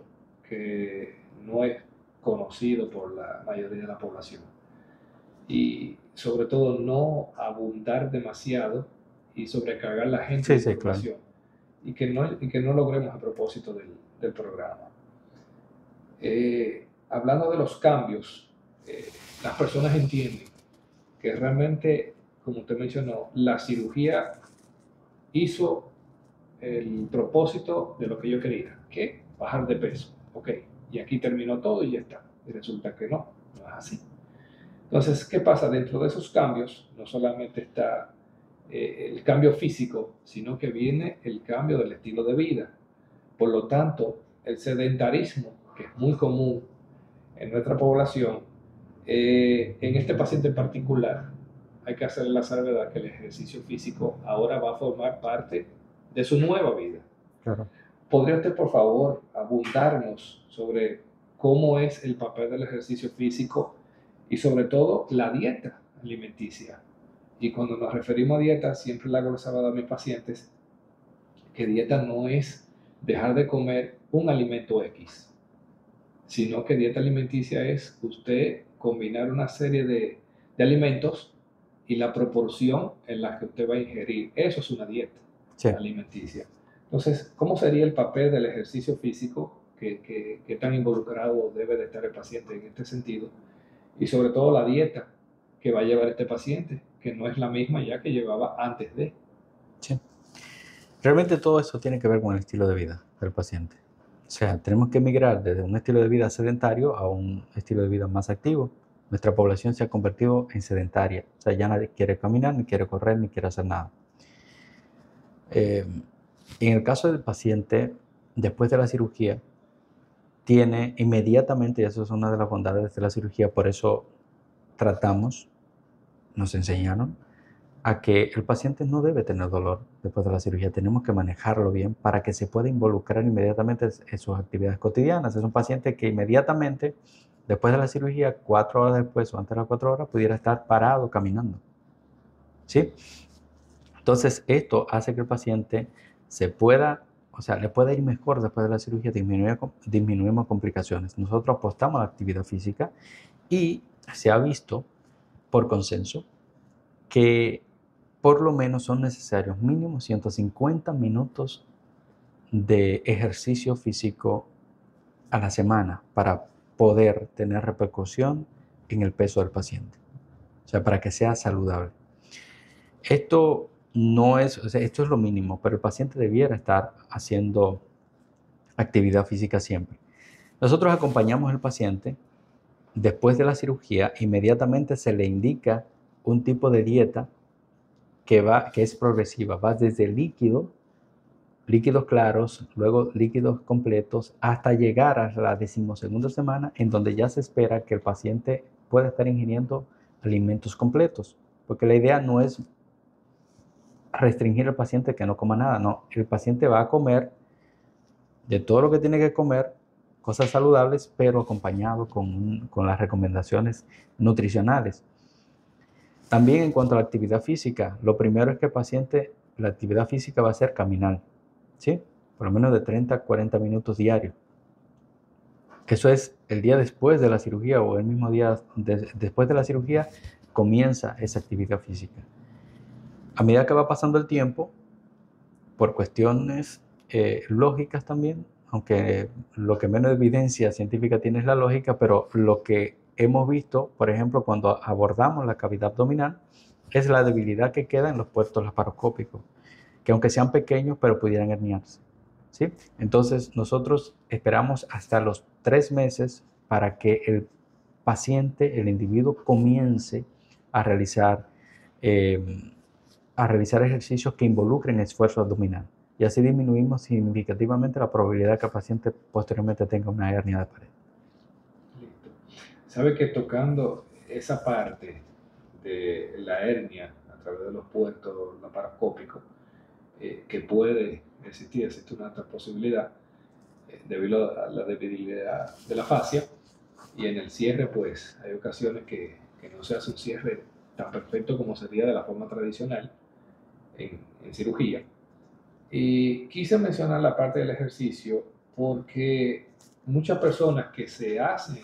que no es conocido por la mayoría de la población y sobre todo no abundar demasiado y sobrecargar la gente de información, claro. y que no logremos a propósito del programa. Hablando de los cambios, las personas entienden que realmente, como usted mencionó, la cirugía hizo el propósito de lo que yo quería, que bajar de peso. Ok, y aquí terminó todo y ya está. Y resulta que no es así. Entonces, ¿qué pasa? Dentro de esos cambios, no solamente está el cambio físico, sino que viene el cambio del estilo de vida. Por lo tanto, el sedentarismo, que es muy común en nuestra población, en este paciente en particular, hay que hacer la salvedad que el ejercicio físico ahora va a formar parte de su nueva vida. Claro. ¿Podría usted, por favor, abundarnos sobre cómo es el papel del ejercicio físico y sobre todo la dieta alimenticia? Y cuando nos referimos a dieta, siempre le hago la salvedad a mis pacientes que dieta no es dejar de comer un alimento X, sino que dieta alimenticia es usted combinar una serie de alimentos y la proporción en la que usted va a ingerir. Eso es una dieta alimenticia. Entonces, ¿cómo sería el papel del ejercicio físico? ¿Qué tan involucrado debe de estar el paciente en este sentido? Y sobre todo la dieta que va a llevar este paciente, que no es la misma ya que llevaba antes de. Sí. Realmente todo eso tiene que ver con el estilo de vida del paciente. O sea, tenemos que migrar desde un estilo de vida sedentario a un estilo de vida más activo. Nuestra población se ha convertido en sedentaria. O sea, ya nadie quiere caminar, ni quiere correr, ni quiere hacer nada. En el caso del paciente, después de la cirugía, tiene inmediatamente, y eso es una de las bondades de la cirugía, por eso tratamos, nos enseñaron, a que el paciente no debe tener dolor después de la cirugía. Tenemos que manejarlo bien para que se pueda involucrar inmediatamente en sus actividades cotidianas. Es un paciente que inmediatamente, después de la cirugía, 4 horas después o antes de las 4 horas, pudiera estar parado caminando. ¿Sí? Entonces, esto hace que el paciente se pueda, o sea, le pueda ir mejor después de la cirugía, disminuimos complicaciones. Nosotros apostamos a la actividad física y se ha visto, por consenso, que por lo menos son necesarios mínimo 150 minutos de ejercicio físico a la semana para poder tener repercusión en el peso del paciente. O sea, para que sea saludable. Esto no es, o sea, esto es lo mínimo, pero el paciente debiera estar haciendo actividad física siempre. Nosotros acompañamos al paciente después de la cirugía, inmediatamente se le indica un tipo de dieta que es progresiva. Va desde líquidos claros, luego líquidos completos, hasta llegar a la 12ª semana, en donde ya se espera que el paciente pueda estar ingiriendo alimentos completos. Porque la idea no es restringir al paciente que no coma nada, no. El paciente va a comer de todo lo que tiene que comer, cosas saludables, pero acompañado con las recomendaciones nutricionales. También en cuanto a la actividad física, lo primero es que el paciente, la actividad física va a ser caminar, ¿sí? Por lo menos de 30 a 40 minutos diarios. Eso es el día después de la cirugía o el mismo día después de la cirugía comienza esa actividad física. A medida que va pasando el tiempo, por cuestiones lógicas también, aunque lo que menos evidencia científica tiene es la lógica, pero lo que hemos visto, por ejemplo, cuando abordamos la cavidad abdominal, es la debilidad que queda en los puertos laparoscópicos, que aunque sean pequeños, pero pudieran herniarse, ¿sí? Entonces, nosotros esperamos hasta los 3 meses para que el paciente, el individuo, comience a realizar ejercicios que involucren esfuerzo abdominal. Y así disminuimos significativamente la probabilidad que el paciente posteriormente tenga una hernia de pared. Listo. Sabe que tocando esa parte de la hernia a través de los puertos laparoscópicos, que puede existir, existe una alta posibilidad debido a la debilidad de la fascia, y en el cierre pues hay ocasiones que no se hace un cierre tan perfecto como sería de la forma tradicional en cirugía. Y quise mencionar la parte del ejercicio porque muchas personas que se hacen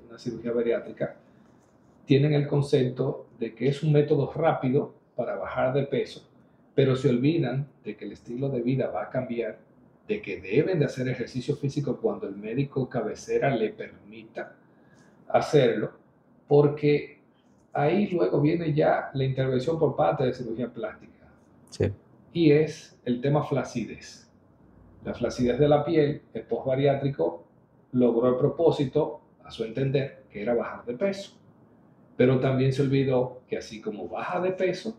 una cirugía bariátrica tienen el concepto de que es un método rápido para bajar de peso, pero se olvidan de que el estilo de vida va a cambiar, de que deben de hacer ejercicio físico cuando el médico cabecera le permita hacerlo, porque ahí luego viene ya la intervención por parte de cirugía plástica. Sí. Y es el tema flacidez. La flacidez de la piel, el post-bariátrico logró el propósito, a su entender, que era bajar de peso. Pero también se olvidó que así como baja de peso,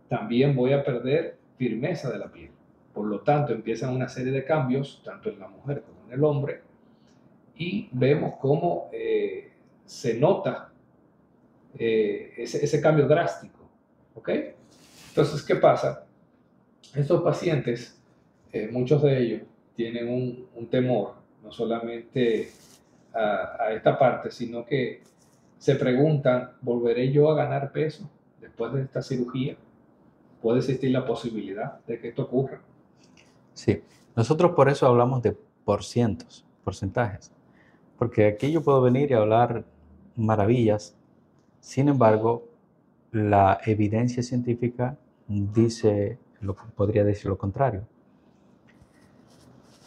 también voy a perder firmeza de la piel. Por lo tanto, empiezan una serie de cambios, tanto en la mujer como en el hombre, y vemos cómo se nota ese cambio drástico. ¿Ok? Entonces, ¿qué pasa? Estos pacientes, muchos de ellos, tienen un temor, no solamente a esta parte, sino que se preguntan, ¿volveré yo a ganar peso después de esta cirugía? ¿Puede existir la posibilidad de que esto ocurra? Sí. Nosotros por eso hablamos de porcentajes, porque aquí yo puedo venir y hablar maravillas. Sin embargo, la evidencia científica podría decir lo contrario.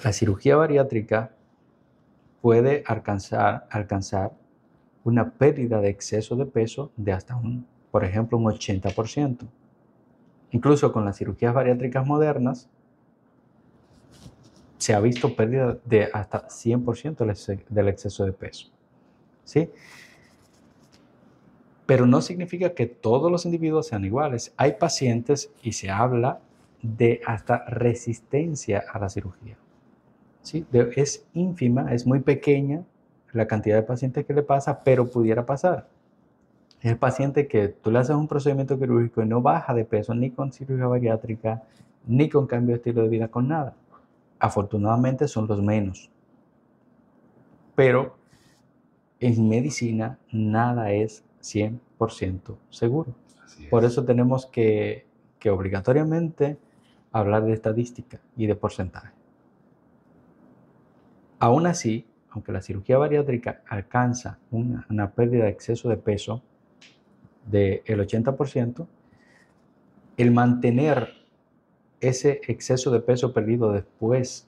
La cirugía bariátrica puede alcanzar una pérdida de exceso de peso de hasta por ejemplo, un 80%. Incluso con las cirugías bariátricas modernas se ha visto pérdida de hasta 100% del exceso de peso, ¿sí? Pero no significa que todos los individuos sean iguales. Hay pacientes y se habla de hasta resistencia a la cirugía, ¿sí? Es ínfima, es muy pequeña la cantidad de pacientes que le pasa, pero pudiera pasar. Es el paciente que tú le haces un procedimiento quirúrgico y no baja de peso ni con cirugía bariátrica, ni con cambio de estilo de vida, con nada. Afortunadamente son los menos. Pero en medicina nada es 100% seguro. Por eso tenemos que obligatoriamente hablar de estadística y de porcentaje. Aún así, aunque la cirugía bariátrica alcanza una pérdida de exceso de peso del 80%, el mantener ese exceso de peso perdido después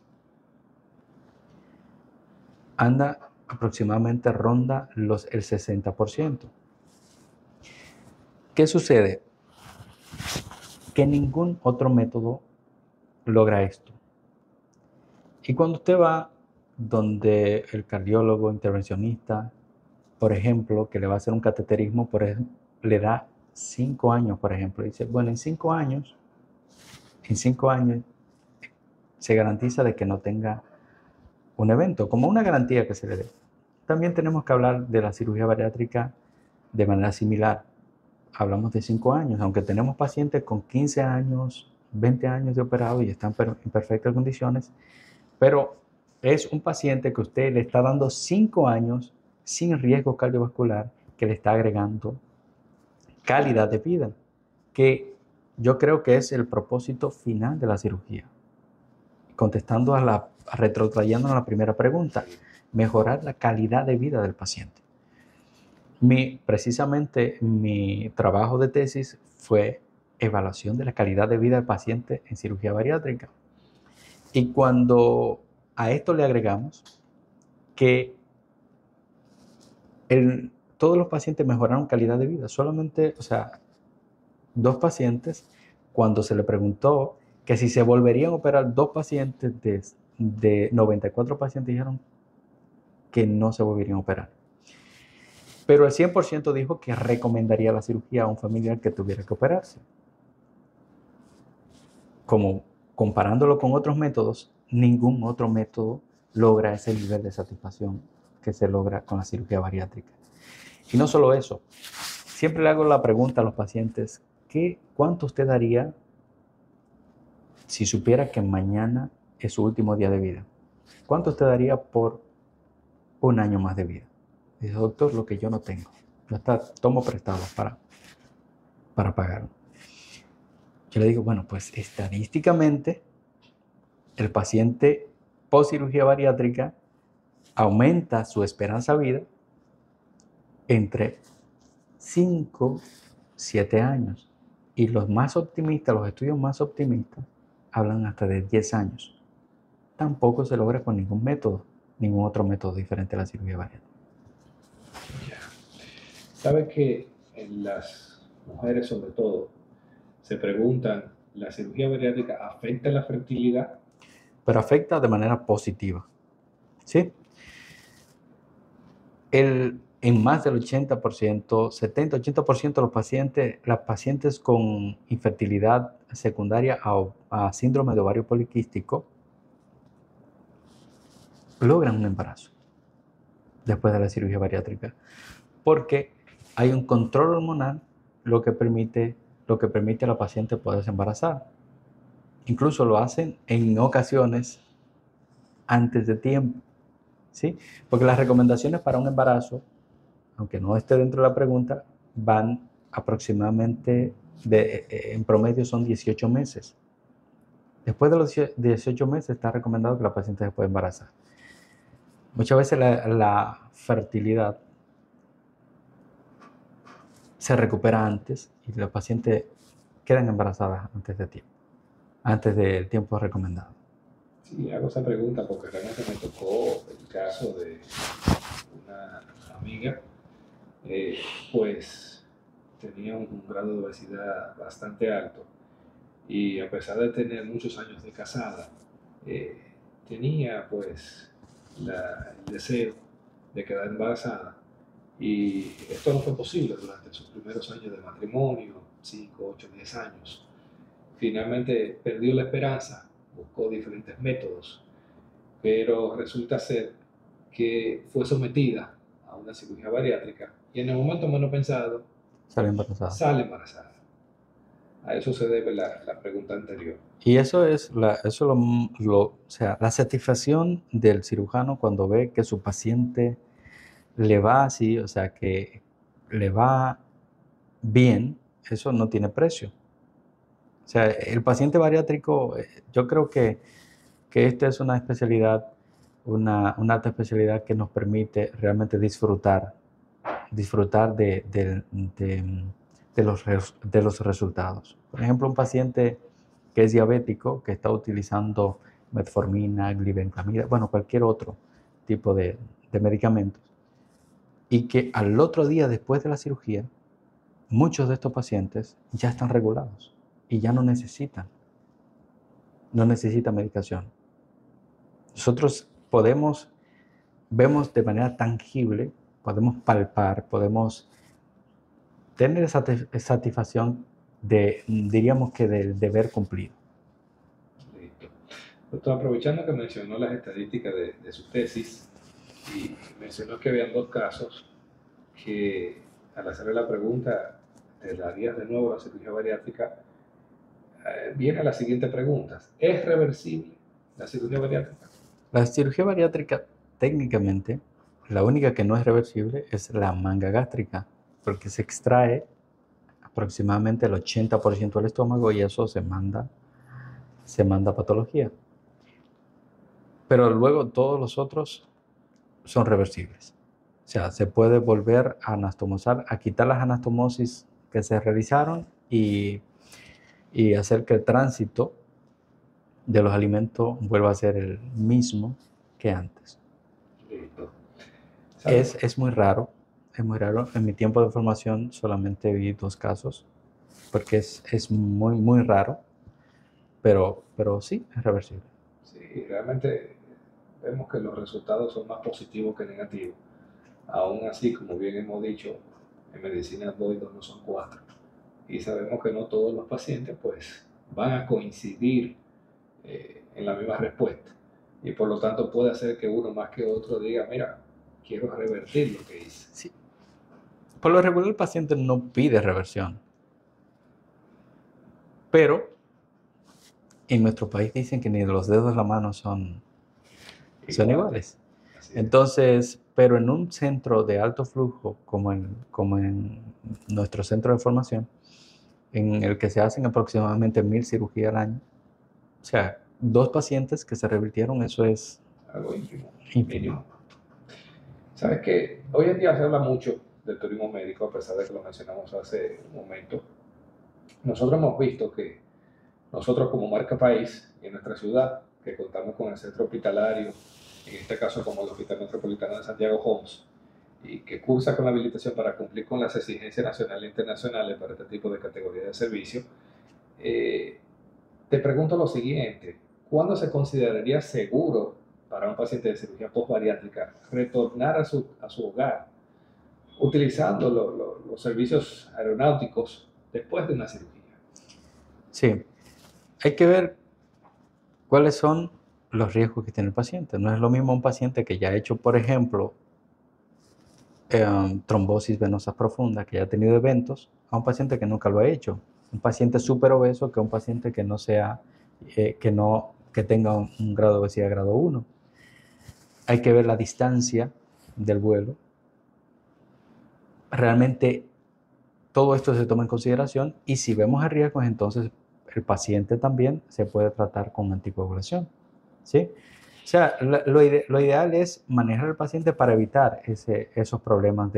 aproximadamente ronda el 60%. ¿Qué sucede? Que ningún otro método logra esto. Y cuando usted va donde el cardiólogo intervencionista por ejemplo, que le va a hacer un cateterismo, le da 5 años, por ejemplo. Dice, bueno, en 5 años se garantiza de que no tenga un evento, como una garantía que se le dé. También tenemos que hablar de la cirugía bariátrica de manera similar. Hablamos de 5 años, aunque tenemos pacientes con 15 años, 20 años de operado y están en perfectas condiciones, pero es un paciente que usted le está dando 5 años sin riesgo cardiovascular, que le está agregando calidad de vida, que yo creo que es el propósito final de la cirugía. Contestando retrotrayendo a la primera pregunta, mejorar la calidad de vida del paciente. Precisamente mi trabajo de tesis fue evaluación de la calidad de vida del paciente en cirugía bariátrica. Y cuando a esto le agregamos que todos los pacientes mejoraron calidad de vida, solamente, 2 pacientes, cuando se le preguntó que si se volverían a operar 2 pacientes de 94 pacientes, dijeron que no se volverían a operar. Pero el 100% dijo que recomendaría la cirugía a un familiar que tuviera que operarse. Como comparándolo con otros métodos, ningún otro método logra ese nivel de satisfacción que se logra con la cirugía bariátrica. Y no solo eso, siempre le hago la pregunta a los pacientes, ¿cuánto usted daría si supiera que mañana es su último día de vida? ¿Cuánto usted daría por un año más de vida? Dice, doctor, lo que yo no tengo. Yo hasta tomo prestado para pagarlo. Yo le digo, bueno, pues estadísticamente el paciente post cirugía bariátrica aumenta su esperanza de vida entre 5 y 7 años. Y los estudios más optimistas, hablan hasta de 10 años. Tampoco se logra con ningún otro método diferente a la cirugía bariátrica. ¿Sabe que en las mujeres, sobre todo, se preguntan, ¿la cirugía bariátrica afecta la fertilidad? Pero afecta de manera positiva, ¿sí? En más del 80%, 70-80% de las pacientes con infertilidad secundaria a síndrome de ovario poliquístico logran un embarazo después de la cirugía bariátrica, porque hay un control hormonal lo que permite a la paciente poderse embarazar. Incluso lo hacen en ocasiones antes de tiempo, ¿sí? Porque las recomendaciones para un embarazo, aunque no esté dentro de la pregunta, van aproximadamente, en promedio son 18 meses. Después de los 18 meses está recomendado que la paciente se pueda embarazar. Muchas veces la fertilidad se recupera antes y las pacientes quedan embarazadas antes del tiempo recomendado. Sí, hago esa pregunta porque realmente me tocó el caso de una amiga, pues tenía un grado de obesidad bastante alto y a pesar de tener muchos años de casada, tenía pues el deseo de quedar embarazada y esto no fue posible durante sus primeros años de matrimonio, 5, 8, 10 años. Finalmente perdió la esperanza, buscó diferentes métodos, pero resulta ser que fue sometida a una cirugía bariátrica y en el momento menos pensado Sale embarazada. sale embarazada. A eso se debe la pregunta anterior. Y eso es la satisfacción del cirujano cuando ve que su paciente le va así, que le va bien, eso no tiene precio. El paciente bariátrico, yo creo que esta es una especialidad, una alta especialidad que nos permite realmente disfrutar de los resultados. Por ejemplo, un paciente que es diabético, que está utilizando metformina, glibenclamida, bueno, cualquier otro tipo de medicamentos, y que al otro día después de la cirugía, muchos de estos pacientes ya están regulados y ya no necesitan medicación. Nosotros vemos de manera tangible podemos palpar, podemos tener esa satisfacción de, diríamos que del deber cumplido. Listo. Doctor, aprovechando que mencionó las estadísticas de su tesis y mencionó que habían 2 casos que al hacerle la pregunta, ¿te la harías de nuevo la cirugía bariátrica? Viene a las siguientes preguntas. ¿Es reversible la cirugía bariátrica? La cirugía bariátrica, técnicamente, la única que no es reversible es la manga gástrica, porque se extrae aproximadamente el 80% del estómago y eso se manda a patología. Pero luego todos los otros son reversibles. O sea, se puede volver a anastomosar, a quitar las anastomosis que se realizaron y hacer que el tránsito de los alimentos vuelva a ser el mismo que antes. Listo. Es muy raro, es muy raro. En mi tiempo de formación solamente vi 2 casos, porque es muy, muy raro, pero sí, es reversible. Sí, realmente vemos que los resultados son más positivos que negativos. Aún así, como bien hemos dicho, en medicina 2 y 2 no son 4. Y sabemos que no todos los pacientes pues van a coincidir en la misma respuesta. Y por lo tanto puede hacer que uno más que otro diga, mira, quiero revertir lo que hice. Sí. Por lo regular el paciente no pide reversión, pero en nuestro país dicen que ni los dedos de la mano son iguales. Entonces, pero en un centro de alto flujo, como en nuestro centro de formación, en el que se hacen aproximadamente 1000 cirugías al año, o sea, 2 pacientes que se revirtieron, eso es algo ínfimo. ínfimo. Sabes que hoy en día se habla mucho del turismo médico, a pesar de que lo mencionamos hace un momento. Nosotros hemos visto que nosotros como marca país y en nuestra ciudad, que contamos con el centro hospitalario, en este caso como el Hospital Metropolitano de Santiago Homs, y que cursa con la habilitación para cumplir con las exigencias nacionales e internacionales para este tipo de categoría de servicio, te pregunto lo siguiente: ¿cuándo se consideraría seguro para un paciente de cirugía postbariátrica retornar a su hogar utilizando los servicios aeronáuticos después de una cirugía? Sí, hay que ver cuáles son los riesgos que tiene el paciente. No es lo mismo un paciente que ya ha hecho, por ejemplo, trombosis venosa profunda, que ya ha tenido eventos, a un paciente que nunca lo ha hecho. Un paciente súper obeso que un paciente que no sea, que tenga un grado de obesidad grado 1. Hay que ver la distancia del vuelo. Realmente todo esto se toma en consideración y si vemos riesgos, entonces el paciente también se puede tratar con anticoagulación, ¿sí? O sea, lo ideal es manejar al paciente para evitar esos problemas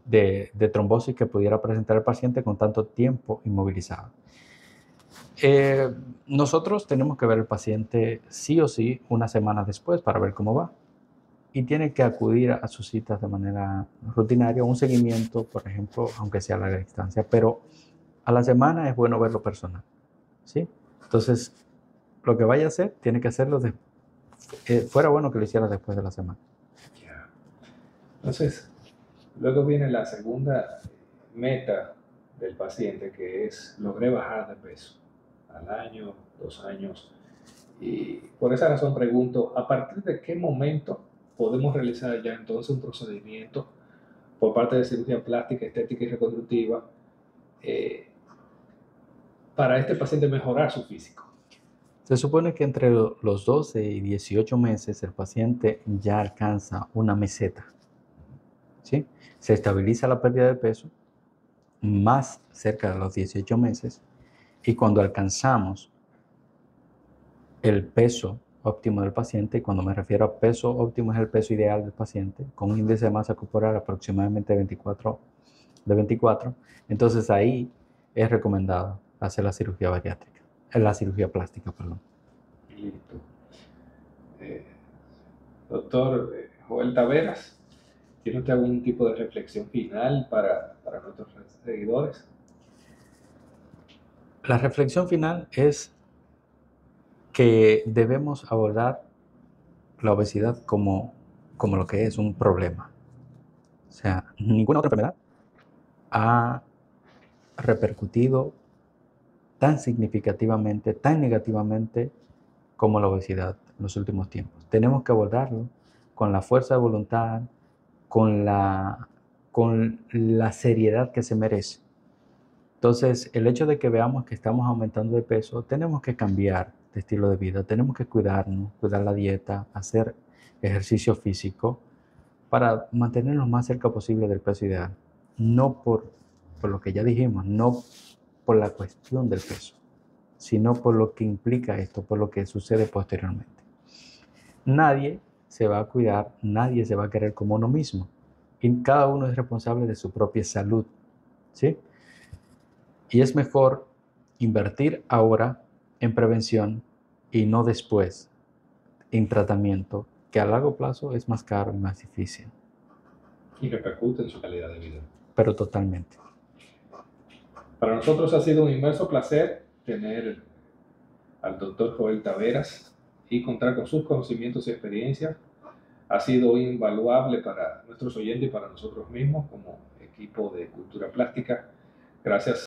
de trombosis que pudiera presentar el paciente con tanto tiempo inmovilizado. Nosotros tenemos que ver al paciente sí o sí una semana después para ver cómo va. Y tiene que acudir a sus citas de manera rutinaria, un seguimiento, por ejemplo, aunque sea a larga distancia, pero a la semana es bueno verlo personal, ¿sí? Entonces, lo que vaya a hacer, tiene que hacerlo fuera bueno que lo hiciera después de la semana. Yeah. Entonces, luego viene la segunda meta del paciente, que es logré bajar de peso al año, 2 años. Y por esa razón pregunto, ¿a partir de qué momento podemos realizar ya entonces un procedimiento por parte de cirugía plástica, estética y reconstructiva para este paciente mejorar su físico? Se supone que entre los 12 y 18 meses el paciente ya alcanza una meseta, ¿sí? Se estabiliza la pérdida de peso más cerca de los 18 meses y cuando alcanzamos el peso óptimo del paciente, y cuando me refiero a peso óptimo es el peso ideal del paciente, con un índice de masa corporal aproximadamente de 24, entonces ahí es recomendado hacer la cirugía bariátrica, la cirugía plástica, perdón. Listo. Doctor Joel Taveras, ¿tiene usted algún tipo de reflexión final para nuestros seguidores? La reflexión final es que debemos abordar la obesidad como lo que es un problema, O sea, ninguna otra enfermedad ha repercutido tan significativamente, tan negativamente como la obesidad en los últimos tiempos. Tenemos que abordarlo con la fuerza de voluntad, con la seriedad que se merece. Entonces, el hecho de que veamos que estamos aumentando de peso, tenemos que cambiar de estilo de vida, tenemos que cuidarnos, cuidar la dieta, hacer ejercicio físico para mantenernos más cerca posible del peso ideal. No por lo que ya dijimos, no por la cuestión del peso, sino por lo que implica esto, por lo que sucede posteriormente. Nadie se va a cuidar, nadie se va a querer como uno mismo. Y cada uno es responsable de su propia salud, ¿sí? Y es mejor invertir ahora en prevención y no después en tratamiento, que a largo plazo es más caro y más difícil. Y repercute en su calidad de vida. Pero totalmente. Para nosotros ha sido un inmenso placer tener al doctor Joel Taveras y contar con sus conocimientos y experiencias. Ha sido invaluable para nuestros oyentes y para nosotros mismos como equipo de Cultura Plástica. Gracias